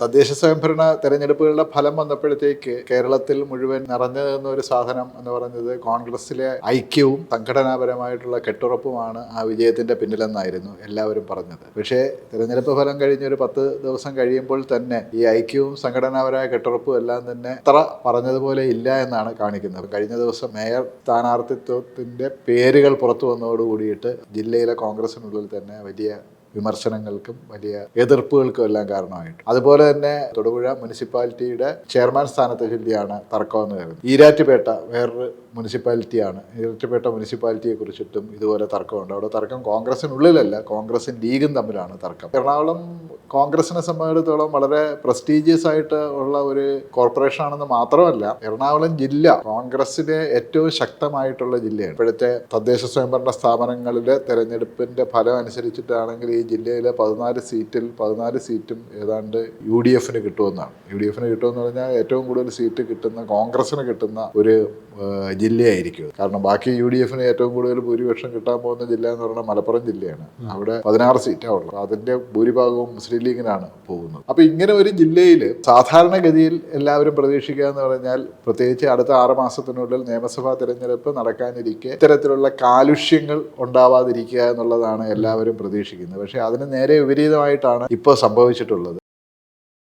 തദ്ദേശ സ്വയംഭരണ തെരഞ്ഞെടുപ്പുകളുടെ ഫലം വന്നപ്പോഴത്തേക്ക് കേരളത്തിൽ മുഴുവൻ നിറഞ്ഞു നിന്ന ഒരു സാധനം എന്ന് പറയുന്നത് കോൺഗ്രസിലെ ഐക്യവും സംഘടനാപരമായിട്ടുള്ള കെട്ടുറപ്പുമാണ് ആ വിജയത്തിന്റെ പിന്നിലെന്നായിരുന്നു എല്ലാവരും പറഞ്ഞത്. പക്ഷേ തെരഞ്ഞെടുപ്പ് ഫലം കഴിഞ്ഞ് ഒരു 10 ദിവസം കഴിയുമ്പോൾ തന്നെ ഈ ഐക്യവും സംഘടനാപരമായ കെട്ടുറപ്പും എല്ലാം തന്നെ അത്ര പറഞ്ഞതുപോലെ ഇല്ല എന്നാണ് കാണിക്കുന്നത്. കഴിഞ്ഞ ദിവസം മേയർ സ്ഥാനാർത്ഥിത്വത്തിന്റെ പേരുകൾ പുറത്തു വന്നതോടുകൂടിയിട്ട് ജില്ലയിലെ കോൺഗ്രസിനുള്ളിൽ തന്നെ വലിയ വിമർശനങ്ങൾക്കും വലിയ എതിർപ്പുകൾക്കും എല്ലാം കാരണമായിട്ട്. അതുപോലെ തന്നെ തൊടുപുഴ മുനിസിപ്പാലിറ്റിയുടെ ചെയർമാൻ സ്ഥാനത്തെ ചൊല്ലിയാണ് തർക്കമെന്ന് കരുതുന്നത്. ഈരാറ്റുപേട്ട വേറൊരു മുനിസിപ്പാലിറ്റിയാണ്. ഈരാറ്റുപേട്ട മുനിസിപ്പാലിറ്റിയെ കുറിച്ചിട്ടും ഇതുപോലെ തർക്കമുണ്ട്. അവിടെ തർക്കം കോൺഗ്രസിനുള്ളിലല്ല, കോൺഗ്രസും ലീഗും തമ്മിലാണ് തർക്കം. എറണാകുളം കോൺഗ്രസിനെ സംബന്ധിച്ചിടത്തോളം വളരെ പ്രസ്റ്റീജിയസ് ആയിട്ട് ഉള്ള ഒരു കോർപ്പറേഷൻ ആണെന്ന് മാത്രമല്ല, എറണാകുളം ജില്ല കോൺഗ്രസിലെ ഏറ്റവും ശക്തമായിട്ടുള്ള ജില്ലയാണ്. ഇപ്പോഴത്തെ തദ്ദേശ സ്വയംഭരണ സ്ഥാപനങ്ങളിലെ തെരഞ്ഞെടുപ്പിന്റെ ഫലം അനുസരിച്ചിട്ടാണെങ്കിൽ ഈ ജില്ലയിലെ 14 സീറ്റും ഏതാണ്ട് UDF കിട്ടുമെന്നാണ്. UDF കിട്ടുമെന്ന് പറഞ്ഞാൽ ഏറ്റവും കൂടുതൽ സീറ്റ് കിട്ടുന്ന കോൺഗ്രസിന് കിട്ടുന്ന ഒരു ജില്ലയായിരിക്കും. കാരണം ബാക്കി UDF ഏറ്റവും കൂടുതൽ ഭൂരിപക്ഷം കിട്ടാൻ പോകുന്ന ജില്ല എന്ന് പറയുന്നത് മലപ്പുറം ജില്ലയാണ്. അവിടെ 16 സീറ്റാണ് ഉള്ളത്. അതിന്റെ ഭൂരിഭാഗവും മുസ്ലിം ലീഗിനാണ് പോകുന്നത്. അപ്പൊ ഇങ്ങനെ ഒരു ജില്ലയിൽ സാധാരണഗതിയിൽ എല്ലാവരും പ്രതീക്ഷിക്കുക എന്ന് പറഞ്ഞാൽ, പ്രത്യേകിച്ച് അടുത്ത 6 മാസത്തിനുള്ളിൽ നിയമസഭാ തെരഞ്ഞെടുപ്പ് നടക്കാനിരിക്കെ ഇത്തരത്തിലുള്ള കാലുഷ്യങ്ങൾ ഉണ്ടാവാതിരിക്കുക എന്നുള്ളതാണ് എല്ലാവരും പ്രതീക്ഷിക്കുന്നത്. പക്ഷെ അതിന് നേരെ വിപരീതമായിട്ടാണ് ഇപ്പോൾ സംഭവിച്ചിട്ടുള്ളത്.